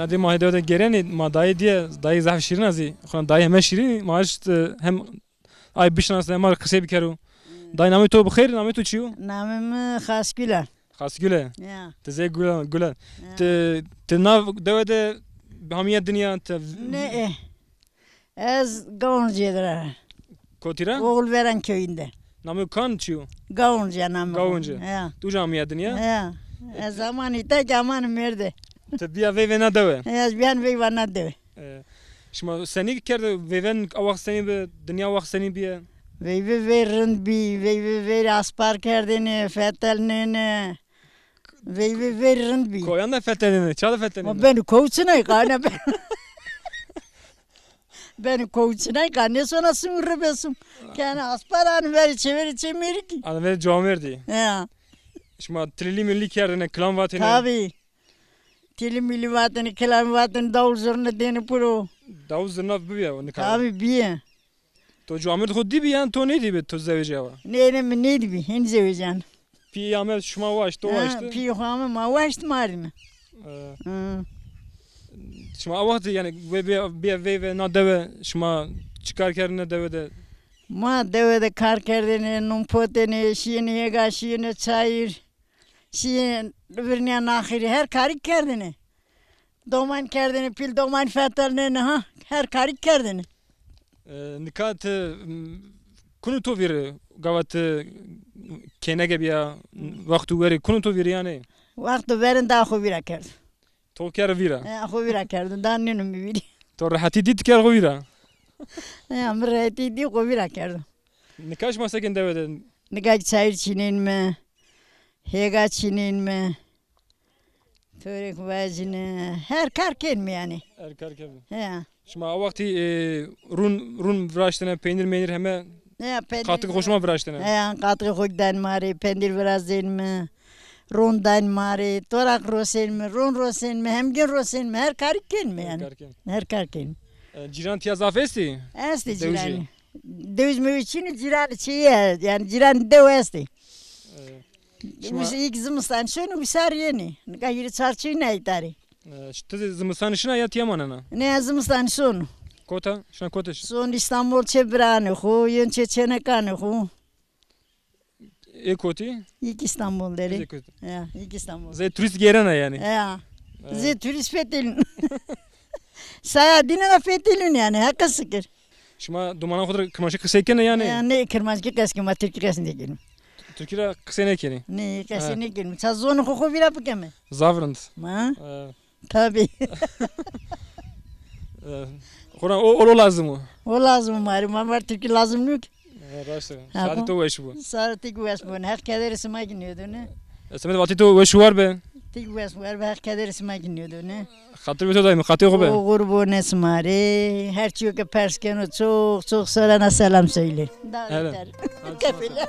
Hadi mahide de gereni ma dayı diye dayı zaf şirin azi. Xan dayı hem şirin maaş hem ay bişnas hem kısa bir kere. Dayı namı to bxir namı to çiyo. Namım Xasgülen. Xas güle. Ya. Te güle. Te nav devede hamiye dünya te Ne? Ez Gavuncu'dur. kotira. Oğul veren köyünde. Namı kan çiyo. Gavuncu namı. Gavuncu. Ya. Tu hamiye dünya. Ya. Zamanı da zamanı verdi. Te biya ve na deve. Ez ben ve bana de. Şimdi seni kerde veven avak seni be dünya avak seni biye. Ve verin bi ve aspar kerdini fetelini. Ve verin bi. Koyan da fethelini, çalı fethelini. Ama beni kovçunay kane ben. Beni kovçunay kane sonra sınırı besim. Yani asparanı ver çeviri ki. Ana ve cevap verdi. Ya. Şimdi trilli milli kerdine klan vatini. Tabii. Tili milli vatını, kelam vatını, davul zurna deni puro. Davuz zırnaf bu ya onu kal. Tabii biye. To cevap khud di biyan to ne di be to zevce ava. Neydi bi, hin zevecan. Pi Ahmet şuma vaş to vaştı. Pi hama ma vaştı marimi. Şimdi avakti yani ve na deve şuma çıkar kerdine deve de. Ma devede kar kerdeni, numpoteni, şiyeni yega, şiyeni çayır. Şiyeni birine nahiri, her karik kerdeni. Doman kerdeni, pil doman fetelini, ha, her karik kerdeni. Nikat kunu to vir gavat kenege biya vaktu veri kunu to vir yani. Vakti verin daha xubira kerdi. To ker vira. Xubira kerdi, daha nünüm bir viri. To rahati dit ker vira. Amreti di xubira kerdi. Nikaş masakin deve de. Nikah çayır çinin mi? Hega çinin mi? Törek vacını, her karken mi yani? Erkar kebi. Ya. Şimdi avakti run vraştene peynir meynir heme Ya pendir. katık hoşuma vraştene. Ya katkı koydan mari, pendir biraz değil mi? Rondan mari, torak rosen mi, ron rosen mi, hemgin rosen mi? Her karken mi yani? Her karken. Ciran tiyazaf esti. Esti Devji. cirani. Devz mi için ciran çiğe, yani ciran dev esti. Biz ilk zımıstan şunu bir sar yeni. Gayri çarçı ne itari. İşte zımıstan işine yat yamanana. Ne zımıstan şunu. Kota, şuna kota. Son İstanbul çebrani hu, yön çeçenekanı hu. Ekoti. İlk İstanbul deri. Ekoti. Ya, ilk İstanbul. Ze turist gerena yani. Ya. Ze turist fetilin. Saya dinana fetilin yani, hakka sıkır. Şuma dumana kadar kırmaşı kısayken yani. Ya ne kırmaz ki keski ma Türk kesin diyelim. Türkiye'de kısayken yani. Ne kesin diyelim. Sazonu hukuku vira bu keme. Zavrand. Ha? Tabii. Koran o lazım o. O lazım mari, mamar Türkiye lazım yok. Raştı. Saati to veş bu. Saati güves bu. Her kadar sima gidiyordu ne? Semet vati to veş var be. Tig güves var her kadar sima gidiyordu ne? Hatır beto dayım, hatır o be. O gurbu ne smari, her çoğu persken çok çok sorana selam söyle. Hele. Kefile.